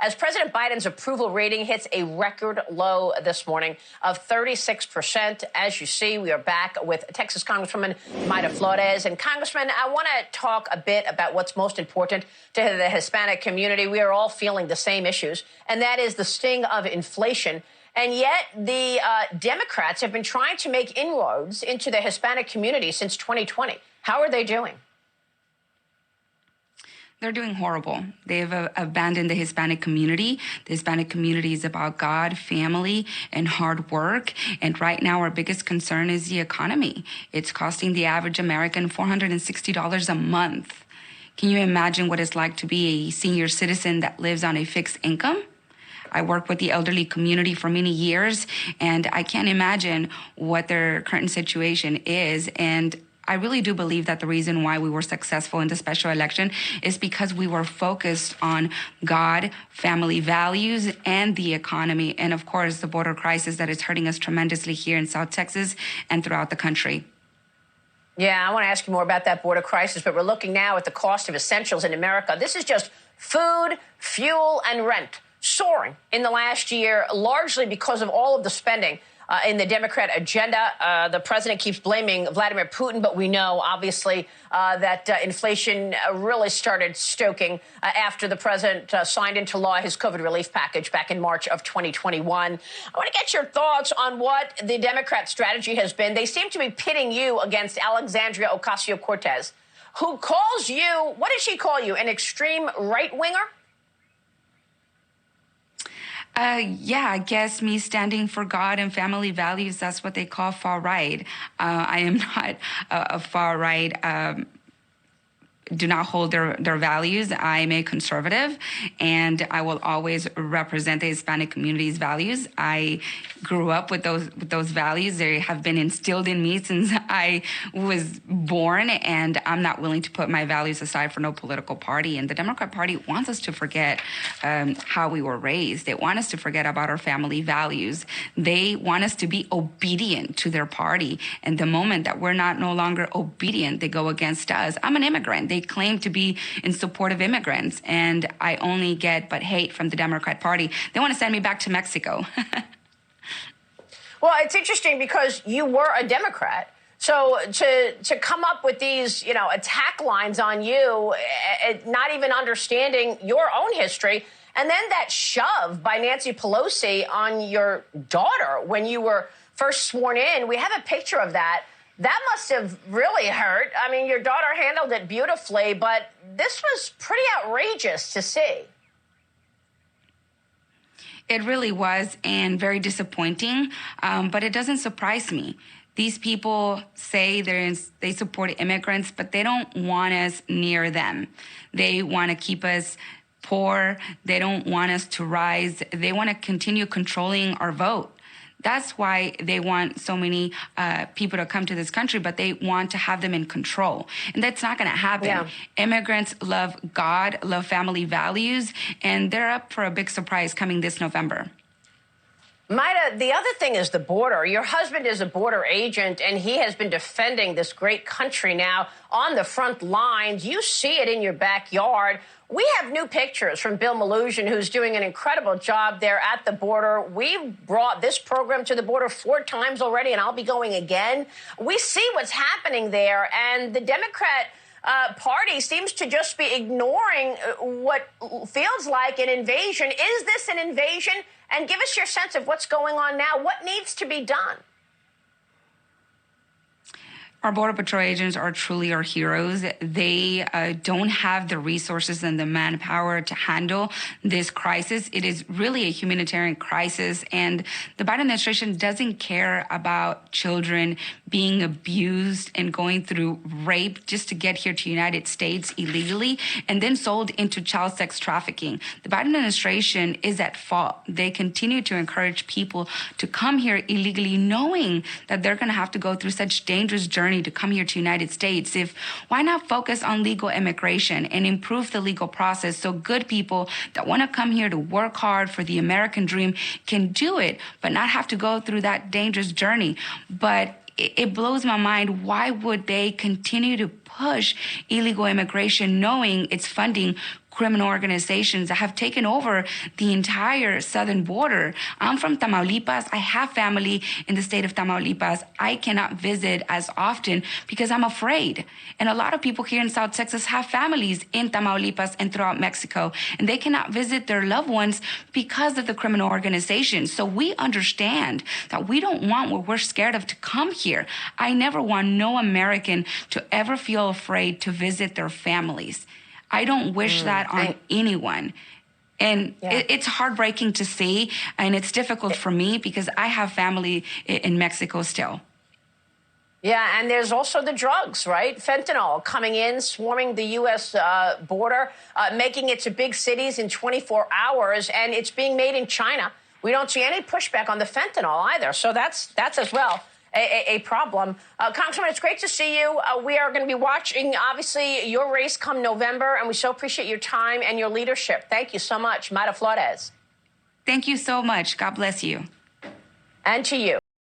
as President Biden's approval rating hits a record low this morning of 36%. As you see, we are back with Texas Congresswoman Mayra Flores. And Congressman, I want to talk a bit about what's most important to the Hispanic community. We are all feeling the same issues, and that is the sting of inflation. And yet the Democrats have been trying to make inroads into the Hispanic community since 2020. How are they doing? They're doing horrible. They've abandoned the Hispanic community. The Hispanic community is about God, family, and hard work. And right now, our biggest concern is the economy. It's costing the average American $460 a month. Can you imagine what it's like to be a senior citizen that lives on a fixed income? I worked with the elderly community for many years, and I can't imagine what their current situation is. And I really do believe that the reason why we were successful in the special election is because we were focused on God, family values, and the economy. And of course, the border crisis that is hurting us tremendously here in South Texas and throughout the country. Yeah, I want to ask you more about that border crisis, but we're looking now at the cost of essentials in America. This is just food, fuel, and rent soaring in the last year, largely because of all of the spending in the Democrat agenda. The president keeps blaming Vladimir Putin, but we know, obviously, that inflation really started stoking after the president signed into law his COVID relief package back in March of 2021. I want to get your thoughts on what the Democrat strategy has been. They seem to be pitting you against Alexandria Ocasio-Cortez, who calls you, what did she call you, an extreme right-winger? Yeah, I guess me standing for God and family values, that's what they call far right. I am not a far right. Do not hold their values. I'm a conservative, and I will always represent the Hispanic community's values. I grew up with those values. They have been instilled in me since I was born, and I'm not willing to put my values aside for no political party. And the Democrat Party wants us to forget how we were raised. They want us to forget about our family values. They want us to be obedient to their party. And the moment that we're no longer obedient, they go against us. I'm an immigrant. They claim to be in support of immigrants, and I only get but hate from the Democrat Party. They want to send me back to Mexico. Well, it's interesting because you were a Democrat. So to come up with these, attack lines on you, not even understanding your own history, and then that shove by Nancy Pelosi on your daughter when you were first sworn in, we have a picture of that. That must have really hurt. I mean, your daughter handled it beautifully, but this was pretty outrageous to see. It really was, and very disappointing, but it doesn't surprise me. These people say they support immigrants, but they don't want us near them. They want to keep us poor. They don't want us to rise. They want to continue controlling our vote. That's why they want so many people to come to this country, but they want to have them in control. And that's not going to happen. Yeah. Immigrants love God, love family values, and they're up for a big surprise coming this November. Mayra, the other thing is the border. Your husband is a border agent, and he has been defending this great country now on the front lines. You see it in your backyard. We have new pictures from Bill Maluzhin, who's doing an incredible job there at the border. We've brought this program to the border 4 times already, and I'll be going again. We see what's happening there, and the Democrat party seems to just be ignoring what feels like an invasion. Is this an invasion? And give us your sense of what's going on now. What needs to be done? Our Border Patrol agents are truly our heroes. They don't have the resources and the manpower to handle this crisis. It is really a humanitarian crisis, and the Biden administration doesn't care about children being abused and going through rape just to get here to the United States illegally and then sold into child sex trafficking. The Biden administration is at fault. They continue to encourage people to come here illegally, knowing that they're going to have to go through such dangerous journey to come here to the United States. Why not focus on legal immigration and improve the legal process so good people that want to come here to work hard for the American dream can do it, but not have to go through that dangerous journey? But it blows my mind. Why would they continue to push illegal immigration knowing it's funding criminal organizations that have taken over the entire southern border. I'm from Tamaulipas. I have family in the state of Tamaulipas. I cannot visit as often because I'm afraid. And a lot of people here in South Texas have families in Tamaulipas and throughout Mexico, and they cannot visit their loved ones because of the criminal organizations. So we understand that we don't want what we're scared of to come here. I never want no American to ever feel afraid to visit their families. I don't wish that on anyone. And it's heartbreaking to see, and it's difficult for me because I have family in Mexico still. Yeah, and there's also the drugs, right? Fentanyl coming in, swarming the U.S. Border, making it to big cities in 24 hours, and it's being made in China. We don't see any pushback on the fentanyl either, so that's as well a problem. Congresswoman, it's great to see you. We are going to be watching, obviously, your race come November, and we so appreciate your time and your leadership. Thank you so much, Mayra Flores. Thank you so much. God bless you. And to you.